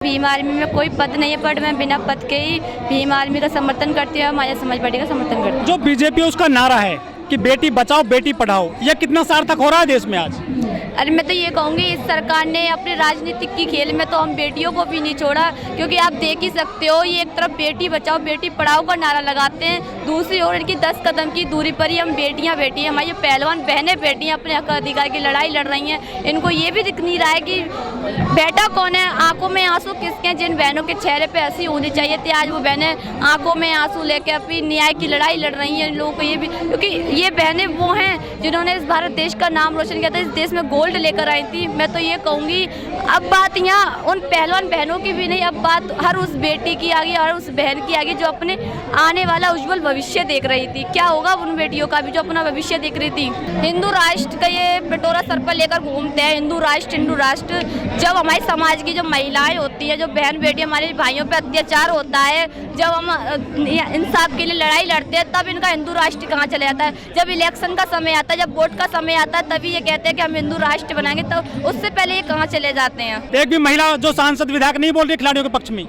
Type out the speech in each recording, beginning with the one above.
Bhim army में कोई पद नहीं है, बट मैं बिना पद के ही भीम आर्मी का समर्थन करती हूँ, हमारे समाज पार्टी का समर्थन करती हूँ। जो बीजेपी उसका नारा है कि बेटी बचाओ बेटी पढ़ाओ, यह कितना सार्थक हो रहा है देश में आज? अरे मैं तो ये कहूँगी, इस सरकार ने अपने राजनीतिक की खेल में तो हम बेटियों को भी नहीं छोड़ा, क्योंकि आप देख ही सकते हो, ये एक तरफ बेटी बचाओ बेटी पढ़ाओ का नारा लगाते हैं, दूसरी ओर इनकी 10 कदम की दूरी पर ही हम बेटियां हमारी पहलवान बहनें बेटियां अपने हक अधिकार की लड़ाई लड़ रही हैं। इनको ये भी दिख नहीं रहा है कि बेटा कौन है, आंखों में आंसू किसके हैं। जिन बहनों के चेहरे पे हंसी होनी चाहिए थी, आज वो बहनें आंखों में आंसू लेकर अपनी न्याय की लड़ाई लड़ रही हैं। इन लोगों को ये भी, क्योंकि ये बहनें वो हैं जिन्होंने इस भारत देश का नाम रोशन किया था, इस देश में गोल्ड लेकर आई थी। मैं तो ये कहूँगी, अब बात यहाँ उन पहलवान बहनों की भी नहीं, अब बात हर उस बेटी की आ गई, हर उस बहन की आ गई जो अपने आने वाला उज्जवल भविष्य देख रही थी। क्या होगा उन बेटियों का भी जो अपना भविष्य देख रही थी। हिंदू राष्ट्र का ये पिटोरा सर पर लेकर घूमते हैं, हिंदू राष्ट्र। जब हमारे समाज की जो महिलाएं होती है, जो बहन बेटी हमारे भाइयों पे अत्याचार होता है, जब हम इंसाफ के लिए लड़ाई लड़ते हैं, तब इनका हिंदू राष्ट्र कहाँ चले जाता है। जब इलेक्शन का समय आता है, जब वोट का समय आता है, तभी ये कहते हैं कि हम हिंदू राष्ट्र बनाएंगे, तो उससे पहले ये कहाँ चले जाते हैं। एक भी महिला जो सांसद विधायक नहीं बोल रही खिलाड़ियों के पक्ष में,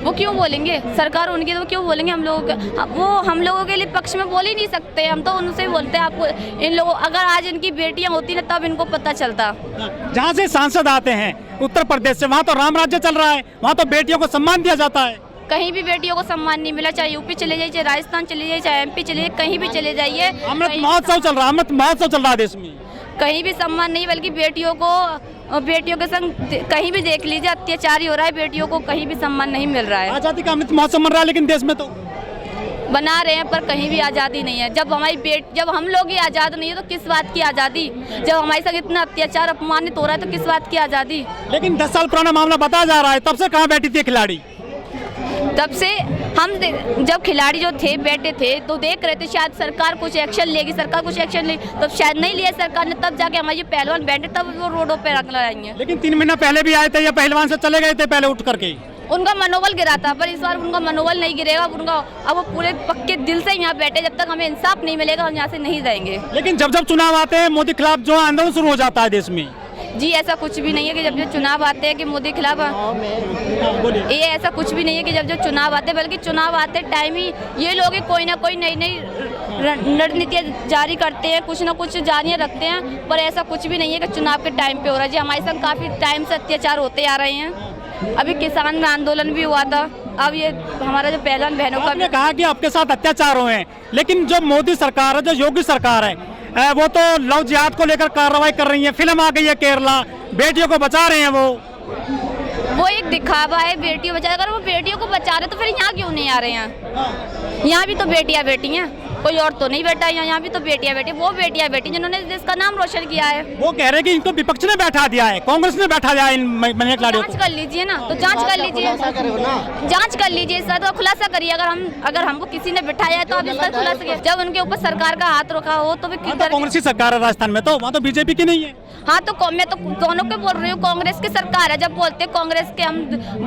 वो क्यों बोलेंगे? सरकार उनकी, तो क्यों बोलेंगे? हम लोगों के, वो हम लोगों के लिए पक्ष में बोल ही नहीं सकते। हम तो उनसे बोलते हैं, आपको इन लोगों, अगर आज इनकी बेटियां होती ना तब इनको पता चलता। जहाँ से सांसद आते हैं उत्तर प्रदेश से, वहाँ तो राम राज्य चल रहा है, वहाँ तो बेटियों को सम्मान दिया जाता है। कहीं भी बेटियों को सम्मान नहीं मिला, चाहे यूपी चले जाइए, चाहे राजस्थान चले जाइए, चाहे MP चले जाइए, कहीं भी चले जाइए। अमृत महोत्सव चल रहा है, अमृत महोत्सव चल रहा है देश में, कहीं भी सम्मान नहीं, बल्कि बेटियों के संग कहीं भी देख लीजिए अत्याचार ही हो रहा है, बेटियों को कहीं भी सम्मान नहीं मिल रहा है। आजादी का अमृत महोत्सव मन रहा है, लेकिन देश में तो बना रहे हैं पर कहीं भी आज़ादी नहीं है। जब हम लोग ही आज़ाद नहीं है तो किस बात की आज़ादी? जब हमारे साथ इतना अत्याचार अपमानित हो रहा है तो किस बात की आज़ादी? लेकिन 10 साल पुराना मामला बताया जा रहा है, तब से कहाँ बैठी थी खिलाड़ी? तब से हम जब खिलाड़ी जो थे बैठे थे तो देख रहे थे शायद सरकार कुछ एक्शन लेगी, सरकार कुछ एक्शन लेगी, तब शायद नहीं लिया सरकार ने, तब जाके हमारी पहलवान बैठे तब वो रोडों पे रख लगाएंगे। लेकिन 3 महीना पहले भी आए थे, या पहलवान से चले गए थे पहले उठ करके? उनका मनोबल गिरा था, पर इस बार उनका मनोबल नहीं गिरेगा। अब वो पूरे पक्के दिल से यहाँ बैठे, जब तक हमें इंसाफ नहीं मिलेगा हम यहाँ से नहीं जाएंगे। लेकिन जब जब चुनाव आते हैं मोदी खिलाफ जो आंदोलन शुरू हो जाता है देश में। जी ऐसा कुछ भी नहीं है कि जब जो चुनाव आते हैं कि मोदी खिलाफ, ये ऐसा कुछ भी नहीं है कि जब जो चुनाव आते हैं, बल्कि चुनाव आते टाइम ही ये लोग कोई ना कोई नई रणनीतियाँ जारी करते हैं, कुछ ना कुछ जारी रखते हैं, पर ऐसा कुछ भी नहीं है कि चुनाव के टाइम पे हो रहा है। जी हमारे संग काफ़ी टाइम से अत्याचार होते आ रहे हैं। अभी किसान में आंदोलन भी हुआ था, अब ये हमारा जो पहलवान बहनों का, आपने कहा कि आपके साथ अत्याचार हुए हैं, लेकिन जो मोदी सरकार है, जो योगी सरकार है, वो तो लव जिहाद को लेकर कार्रवाई कर रही है। फिल्म आ गई है केरला, बेटियों को बचा रहे हैं। वो एक दिखावा है बेटियों बचा, अगर वो बेटियों को बचा रहे तो फिर यहाँ क्यों नहीं आ रहे हैं? यहाँ भी तो बेटियाँ बेटी हैं, कोई और तो नहीं बैठा है यहाँ भी तो बेटियाँ बेटी, वो बेटियाँ बेटी जिन्होंने देश का नाम रोशन किया है। वो कह रहे हैं कि इनको विपक्ष ने बैठा दिया है, कांग्रेस ने बैठा दिया है इन महिला खिलाड़ियों को। जांच कर लीजिए ना, तो जांच कर लीजिए, जांच कर लीजिए सर, तो खुलासा करिए। अगर हमको किसी ने बिठाया है तो आप इसका खुलासा करिए। जब उनके ऊपर सरकार का हाथ रखा हो तो कांग्रेस की सरकार है राजस्थान में, तो वहाँ तो बीजेपी की नहीं है। हाँ तो मैं तो दोनों के बोल रही हूँ, कांग्रेस की सरकार है। जब बोलते कांग्रेस के, हम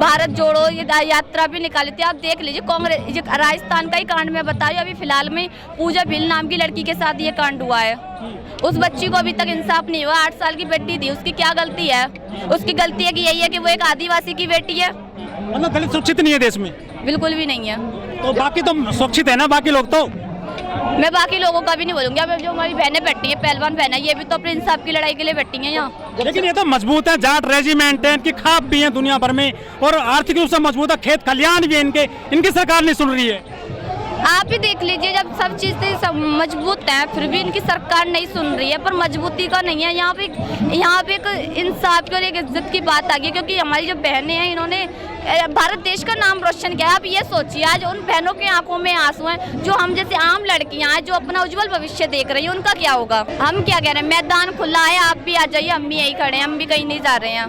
भारत जोड़ो ये यात्रा भी निकाली थी, आप देख लीजिए। कांग्रेस राजस्थान का ही कांड में बताइए, अभी फिलहाल में पूजा भिल नाम की लड़की के साथ ये कांड हुआ है। उस बच्ची को अभी तक इंसाफ नहीं हुआ, 8 साल की बेटी थी, उसकी क्या गलती है? उसकी गलती है कि यही है कि वो एक आदिवासी की बेटी है। मतलब दलित सुरक्षित नहीं है देश में? बिल्कुल भी नहीं है। तो बाकी तो सुरक्षित है ना, बाकी लोग तो? मैं बाकी लोगों का भी नहीं बोलूंगी। अब जो हमारी बहनें बैठी हैं, पहलवान बहनें, ये भी तो अपने इंसाफ की लड़ाई के लिए बैठी हैं यहाँ। लेकिन ये तो मजबूत है, जाट रेजिमेंट है, इनकी खाप भी है दुनिया भर में, और आर्थिक रूप से मजबूत है, खेत खलियान भी है इनकी सरकार नहीं सुन रही है। आप ही देख लीजिए, जब सब चीज़ सब मजबूत है फिर भी इनकी सरकार नहीं सुन रही है, पर मजबूती का नहीं है। यहाँ पे एक इंसाफ की और एक इज्जत की बात आ गई, क्योंकि हमारी जो बहनें हैं इन्होंने भारत देश का नाम रोशन किया है। आप ये सोचिए, आज उन बहनों की आंखों में आंसू हैं, जो हम जैसे आम लड़कियां हैं जो अपना उज्जवल भविष्य देख रही हैं, उनका क्या होगा? हम क्या कह रहे हैं, मैदान खुला है, आप भी आ जाइए, हम भी यही खड़े हैं, हम भी कहीं नहीं जा रहे हैं।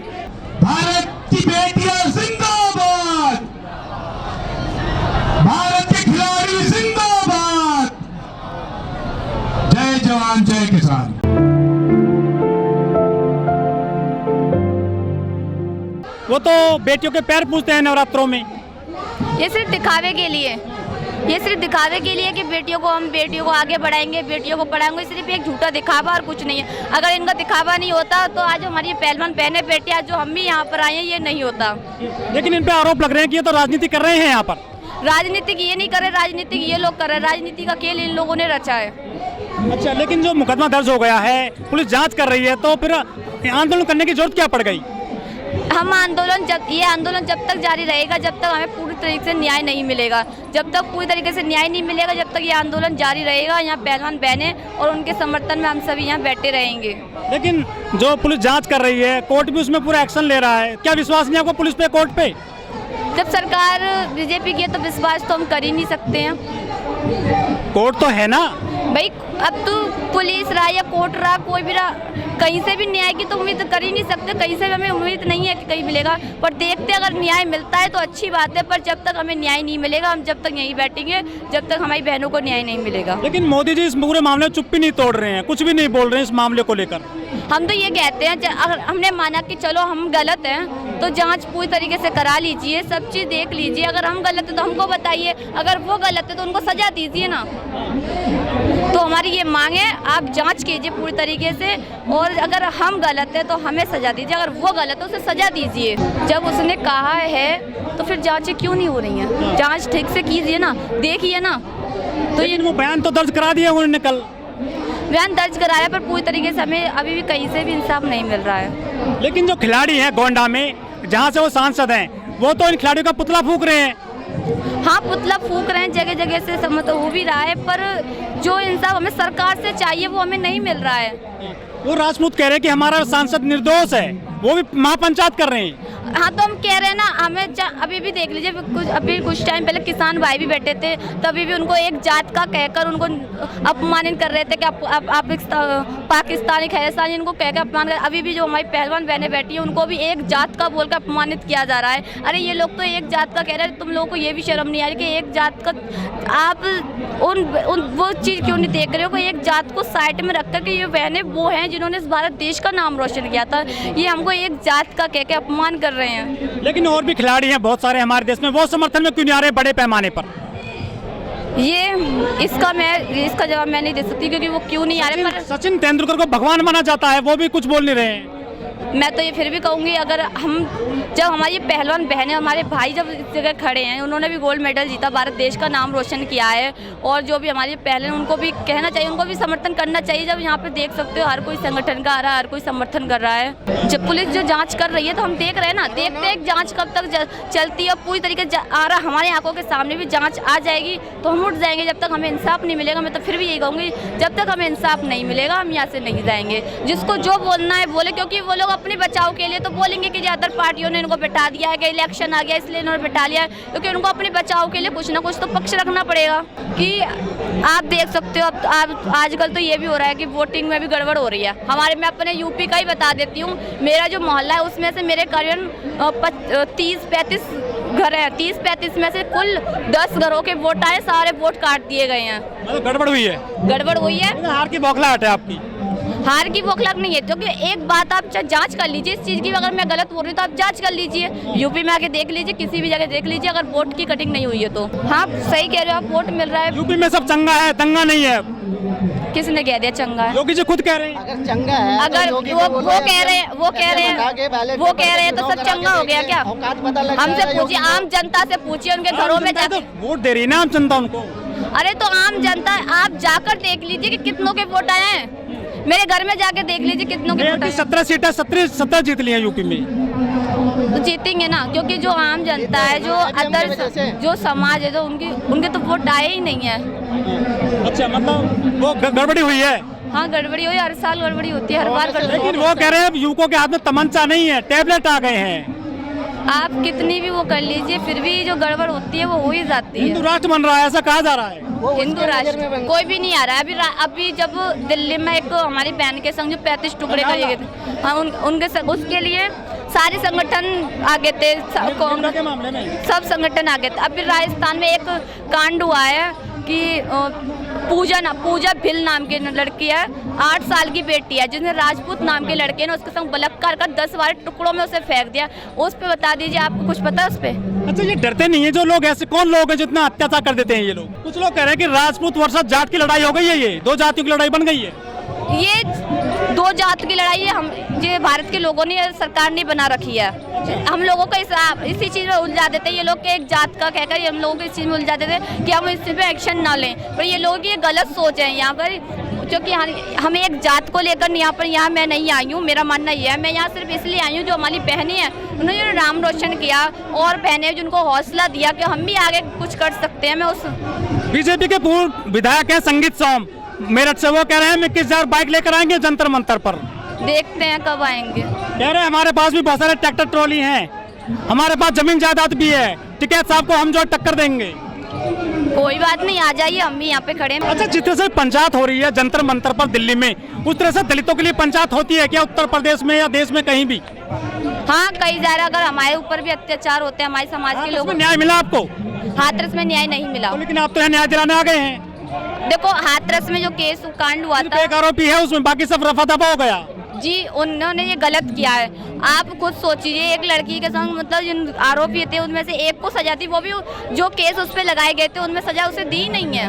भारत की बेटियां जिंदाबाद, भारत के खिलाड़ी जिंदाबाद, जय जवान जय किसान। वो तो बेटियों के पैर पूजते हैं नवरात्रों में। ये सिर्फ दिखावे के लिए, ये सिर्फ दिखावे के लिए कि बेटियों को आगे बढ़ाएंगे, बेटियों को पढ़ाएंगे, सिर्फ एक झूठा दिखावा और कुछ नहीं है। अगर इनका दिखावा नहीं होता तो आज हमारी ये पहलवान बहने बेटियां जो हम भी यहाँ पर आए हैं ये नहीं होता। लेकिन इन पे आरोप लग रहे हैं कि ये तो राजनीति कर रहे हैं यहाँ पर। राजनीतिक ये नहीं कर रहे, राजनीतिक ये लोग कर रहे हैं। राजनीति का खेल इन लोगों ने रचा है। अच्छा, लेकिन जो मुकदमा दर्ज हो गया है, पुलिस जाँच कर रही है, तो फिर आंदोलन करने की जरूरत क्या पड़ गई? हम आंदोलन जब तक जारी रहेगा, जब तक हमें पूरी तरीके से न्याय नहीं मिलेगा, जब तक पूरी तरीके से न्याय नहीं मिलेगा, जब तक ये आंदोलन जारी रहेगा। यहाँ पहलवान बहने और उनके समर्थन में हम सभी यहाँ बैठे रहेंगे। लेकिन जो पुलिस जांच कर रही है, कोर्ट भी उसमें पूरा एक्शन ले रहा है, क्या विश्वास नहीं आपको पुलिस पे, कोर्ट पे? जब सरकार बीजेपी की है तो विश्वास तो हम कर ही नहीं सकते हैं। कोर्ट तो है ना भाई, अब तो पुलिस रहा या कोर्ट रहा, कोई भी रहा, कहीं से भी न्याय की तो उम्मीद कर ही नहीं सकते। कहीं से भी हमें उम्मीद नहीं है कि कहीं मिलेगा, पर देखते अगर न्याय मिलता है तो अच्छी बात है। पर जब तक हमें न्याय नहीं मिलेगा, हम जब तक यहीं बैठेंगे जब तक हमारी बहनों को न्याय नहीं मिलेगा। लेकिन मोदी जी इस पूरे मामले में चुप्पी नहीं तोड़ रहे हैं, कुछ भी नहीं बोल रहे हैं इस मामले को लेकर। हम तो ये कहते हैं, अगर हमने माना कि चलो हम गलत हैं तो जांच पूरी तरीके से करा लीजिए, सब चीज़ देख लीजिए। अगर हम गलत है तो हमको बताइए, अगर वो गलत है तो उनको सजा दीजिए ना। तो हमारी ये मांग है, आप जांच कीजिए पूरी तरीके से, और अगर हम गलत है तो हमें सजा दीजिए, अगर वो गलत है उसे सजा दीजिए। जब उसने कहा है तो फिर जांचें क्यों नहीं हो रही हैं? जांच ठीक से कीजिए ना, देखिए ना। तो ये वो बयान तो दर्ज करा दिया उन्होंने, कल बयान दर्ज कराया, पर पूरी तरीके से हमें अभी भी कहीं से भी इंसाफ नहीं मिल रहा है। लेकिन जो खिलाड़ी हैं गोंडा में, जहाँ से वो सांसद हैं, वो तो इन खिलाड़ियों का पुतला फूंक रहे हैं। हाँ, पुतला फूंक रहे हैं, जगह जगह से समझ हो भी रहा है, पर जो इंसाफ हमें सरकार से चाहिए वो हमें नहीं मिल रहा है। वो राजपूत कह रहे हैं कि हमारा सांसद निर्दोष है, वो भी महापंचायत कर रहे हैं। हाँ, तो हम कह रहे हैं ना, हमें अभी भी देख लीजिए, अभी कुछ टाइम पहले किसान भाई भी बैठे थे, तभी भी उनको एक जात का कहकर उनको अपमानित कर रहे थे कि आप पाकिस्तानी खैरस्तानी, इनको कहकर अपमान कर। अभी भी जो हमारी पहलवान बहनें बैठी हैं उनको भी एक जात का बोलकर अपमानित किया जा रहा है। अरे ये लोग तो एक जात का कह रहे हैं, तुम लोगों को ये भी शर्म नहीं आ रही कि एक जात का आप वो चीज़ क्यों नहीं देख रहे हो कि एक जात को साइड में रख कर के ये बहनें वो हैं जिन्होंने इस भारत देश का नाम रोशन किया था, ये हमको एक जात का कह के अपमान कर रहे हैं। लेकिन और भी खिलाड़ी हैं बहुत सारे हमारे देश में, वो समर्थन में क्यों नहीं आ रहे बड़े पैमाने पर? इसका जवाब मैं नहीं दे सकती, क्योंकि वो क्यों नहीं आ रहे। पर सचिन तेंदुलकर को भगवान माना जाता है, वो भी कुछ बोल नहीं रहे हैं। मैं तो ये फिर भी कहूँगी, अगर जब हमारी पहलवान बहनें, हमारे भाई जब इस जगह खड़े हैं, उन्होंने भी गोल्ड मेडल जीता, भारत देश का नाम रोशन किया है, और जो भी हमारी पहले उनको भी कहना चाहिए, उनको भी समर्थन करना चाहिए। जब यहाँ पे देख सकते हो हर कोई संगठन का आ रहा है, हर कोई समर्थन कर रहा है। जब पुलिस जो जांच कर रही है तो हम देख रहे हैं ना, देखते हैं जांच कब तक चलती है, पूरी तरीके से आ रहा हमारे आंखों के सामने भी जाँच आ जाएगी तो हम उठ जाएंगे। जब तक हमें इंसाफ नहीं मिलेगा, मैं तो फिर भी यही कहूँगी, जब तक हमें इंसाफ नहीं मिलेगा हम यहाँ से नहीं जाएंगे। जिसको जो बोलना है बोले, क्योंकि वो लोग अपने बचाव के लिए तो बोलेंगे कि ज़्यादातर पार्टियों ने इनको बिठा दिया है कि इलेक्शन आ गया इसलिए इन्होंने बिठा लिया है, क्योंकि उनको अपने बचाव के लिए कुछ ना कुछ तो पक्ष रखना पड़ेगा। कि आप देख सकते हो, अब आजकल तो ये भी हो रहा है कि वोटिंग में भी गड़बड़ हो रही है हमारे। मैं अपने यूपी का ही बता देती हूँ, मेरा जो मोहल्ला है उसमें से मेरे करीबन 30-35 घर है, 30-35 में से कुल 10 घरों के वोट आए, सारे वोट काट दिए गए हैं। मतलब गड़बड़ हुई है? गड़बड़ हुई है। हार की बौखलाहट है आपकी? हार की बौखलाहट नहीं है, क्योंकि एक बात आप जांच कर लीजिए इस चीज़ की, अगर मैं गलत बोल रही हूँ तो आप जांच कर लीजिए, यूपी में आके देख लीजिए, किसी भी जगह देख लीजिए, अगर वोट की कटिंग नहीं हुई है तो। हाँ, सही कह रहे हो आप, वोट मिल रहा है। यूपी में सब चंगा है, दंगा नहीं है। किसने कह दिया चंगा है? योगी जी खुद कह रहे हैं। अगर चंगा है, अगर वो कह रहे हैं तो सब चंगा हो गया क्या? हमसे पूछिए, आम जनता से पूछिए, उनके घरों में जाकर वोट दे रही है ना आम जनता उनको। अरे तो आम जनता, आप जाकर देख लीजिए कि कितनों के वोट आए हैं, मेरे घर में जाके देख लीजिए कितनों के वोट आए। 17 सीटें 17 जीत ली हैं यूपी में। तो जीतेंगे ना, क्योंकि जो आम जनता है, जो अदर जो समाज है, जो उनके तो वोट आए ही नहीं है। अच्छा, मतलब वो गड़बड़ी हुई है? हाँ, गड़बड़ी हुई, हर साल गड़बड़ी होती है, हर बार गड़बड़ी। लेकिन वो कह रहे हैं युवकों के हाथ में तमंचा नहीं है, टैबलेट आ गए हैं। आप कितनी भी वो कर लीजिए, फिर भी जो गड़बड़ होती है वो हो ही जाती है। हिंदू राष्ट्र बन रहा है, ऐसा कहा जा रहा है। हिंदू राष्ट्र कोई भी नहीं आ रहा है। अभी जब दिल्ली में एक हमारी बहन के संग जो 35 टुकड़े कर गए थे, हाँ, उनके उसके लिए सारे संगठन आगे थे, सब संगठन आगे थे। अभी राजस्थान में एक कांड हुआ है कि पूजा भिल नाम की लड़की है, 8 साल की बेटी है, जिसने राजपूत नाम के लड़के ने उसके संग बलात्कार कर 10-12 टुकड़ों में उसे फेंक दिया। उस पे बता दीजिए, आपको कुछ पता है उस पे? अच्छा, ये डरते नहीं है जो लोग? ऐसे कौन लोग हैं जो इतना अत्याचार कर देते हैं ये लोग? कुछ लोग कह रहे हैं कि राजपूत वर्सेस जाट की लड़ाई हो गई है, ये 2 जातियों की लड़ाई बन गई है। ये 2 जात की लड़ाई है, हम ये भारत के लोगों ने, सरकार ने बना रखी है। हम लोगों को इसी चीज़ में उलझा देते हैं ये लोग, कि एक जात का कहकर हम लोगों को इस चीज़ में उलझा देते हैं कि हम इस पे एक्शन ना लें। पर ये लोगों की ये गलत सोच है यहाँ पर, क्योंकि हम एक जात को लेकर यहाँ मैं नहीं आई हूँ। मेरा मानना ये है, मैं यहाँ सिर्फ इसलिए आई हूँ जो हमारी बहनें हैं, उन्होंने नाम रोशन किया, और बहनें जिनको हौसला दिया कि हम भी आगे कुछ कर सकते हैं। मैं उस बीजेपी के पूर्व विधायक हैं संगीत सोम मेरठ से, वो कह रहे हैं हम 21,000 बाइक लेकर आएंगे जंतर मंतर पर। देखते हैं कब आएंगे। कह रहे हैं हमारे पास भी बहुत सारे ट्रैक्टर ट्रॉली हैं, हमारे पास जमीन जायदाद भी है, टिकैत साहब को हम जो टक्कर देंगे। कोई बात नहीं, आ जाइए, हम भी यहाँ पे खड़े हैं। अच्छा, जिस तरह से पंचायत हो रही है जंतर मंतर पर दिल्ली में, उस तरह से दलितों के लिए पंचायत होती है क्या उत्तर प्रदेश में या देश में कहीं भी? हाँ, कई जगह अगर हमारे ऊपर भी अत्याचार होते हैं, हमारे समाज के लोग। न्याय मिला आपको? हाथरस में न्याय नहीं मिला। तो लेकिन आप तो यहाँ न्याय दिलाने आ गए हैं। देखो, हाथरस में जो केस कांड हुआ था, एक आरोपी है उसमें, बाकी सब रफा दफा हो गया जी, उन्होंने ये गलत किया है। आप खुद सोचिए, एक लड़की के संग मतलब जिन आरोपी थे उनमें से एक को सजा थी, वो भी जो केस उस पर लगाए गए थे उनमें सजा उसे दी नहीं है।